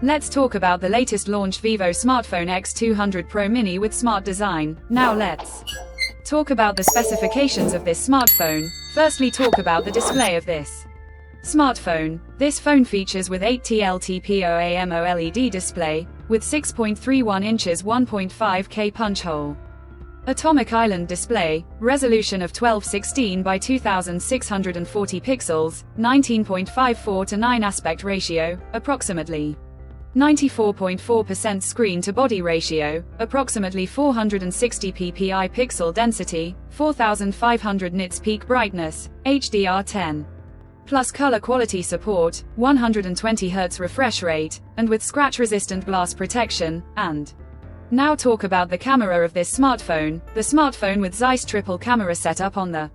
Let's talk about the latest launched Vivo smartphone X200 Pro Mini with smart design. Now let's talk about the specifications of this smartphone. Firstly, talk about the display of this smartphone. This phone features with 8TL TPO AMOLED display, with 6.31 inches 1.5K punch hole. Atomic Island display, resolution of 1216 by 2640 pixels, 19.54 to 9 aspect ratio, approximately 94.4% screen to body ratio, approximately 460 ppi pixel density, 4500 nits peak brightness, HDR10 plus color quality support, 120 Hz refresh rate, and with scratch-resistant glass protection. And now talk about the camera of this smartphone. The smartphone with Zeiss triple camera setup on the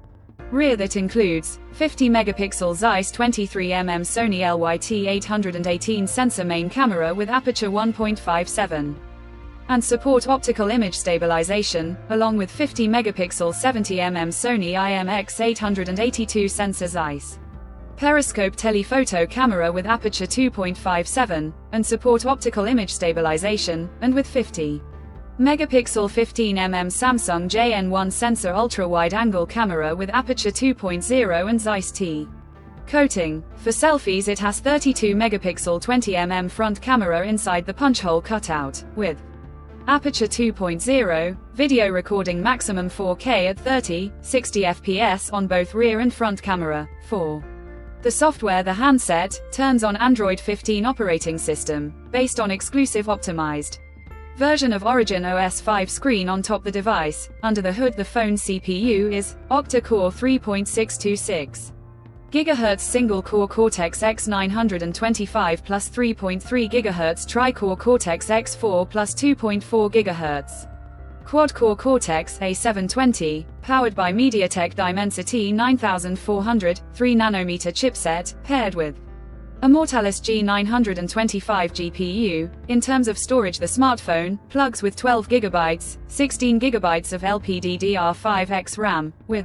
rear that includes 50-megapixel Zeiss 23mm Sony LYT-818 sensor main camera with aperture 1.57 and support optical image stabilization, along with 50-megapixel 70mm Sony IMX882 sensor Zeiss periscope telephoto camera with aperture 2.57 and support optical image stabilization, and with 50 megapixel 15mm Samsung JN1 sensor ultra-wide-angle camera with aperture 2.0 and Zeiss T coating. For selfies, it has 32 megapixel 20mm front camera inside the punch hole cutout, with aperture 2.0, video recording maximum 4K at 30/60 fps on both rear and front camera. For the software, the handset turns on Android 15 operating system, based on exclusive optimized version of Origin OS 5 screen on top the device. Under the hood, the phone CPU is octa-core 3.626 GHz single-core Cortex X925 plus 3.3 GHz tri-core Cortex X4 plus 2.4 GHz quad-core Cortex A720, powered by MediaTek Dimensity 9400 3nm chipset, paired with a Mortalis G925 GPU. In terms of storage, the smartphone plugs with 12GB, 16GB of LPDDR5X RAM, with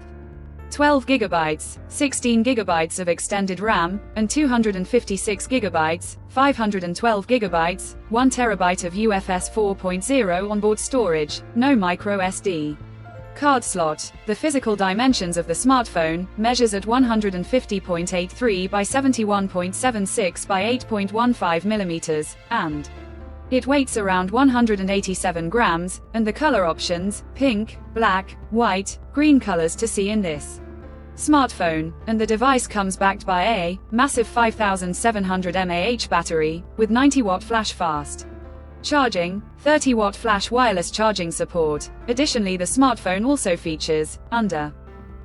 12GB, 16GB of extended RAM, and 256GB, 512GB, 1TB of UFS 4.0 onboard storage, no microSD card slot. The physical dimensions of the smartphone measures at 150.83 by 71.76 by 8.15 mm, and it weighs around 187 grams, and the color options, pink, black, white, green colors to see in this smartphone, and the device comes backed by a massive 5700 mAh battery, with 90-watt flash fast charging, 30-watt flash wireless charging support. Additionally, the smartphone also features, under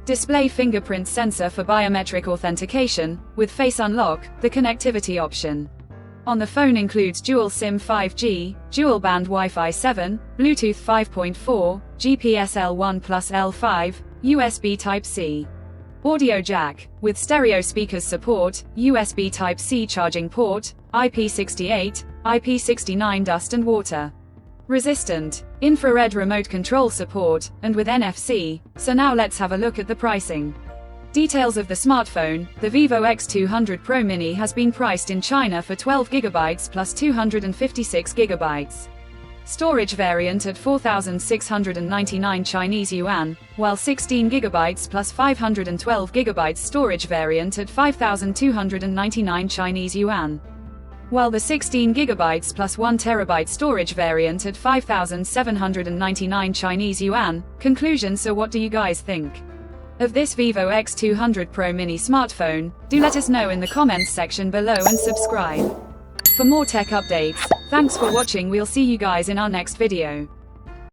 display, fingerprint sensor for biometric authentication, with face unlock, the connectivity option on the phone includes dual SIM 5G, dual band Wi-Fi 7, Bluetooth 5.4, GPS L1 plus L5, USB Type-C, audio jack, with stereo speakers support, USB Type-C charging port, IP68, IP69 dust and water resistant, infrared remote control support, and with NFC. So now let's have a look at the pricing details of the smartphone. The Vivo X200 Pro Mini has been priced in China for 12GB plus 256GB storage variant at 4,699 Chinese yuan, while 16GB plus 512GB storage variant at 5,299 Chinese yuan, while the 16GB plus 1TB storage variant at 5,799 Chinese yuan. Conclusion: so what do you guys think of this Vivo X200 Pro Mini smartphone? Do let us know in the comments section below and subscribe for more tech updates. Thanks for watching. We'll see you guys in our next video.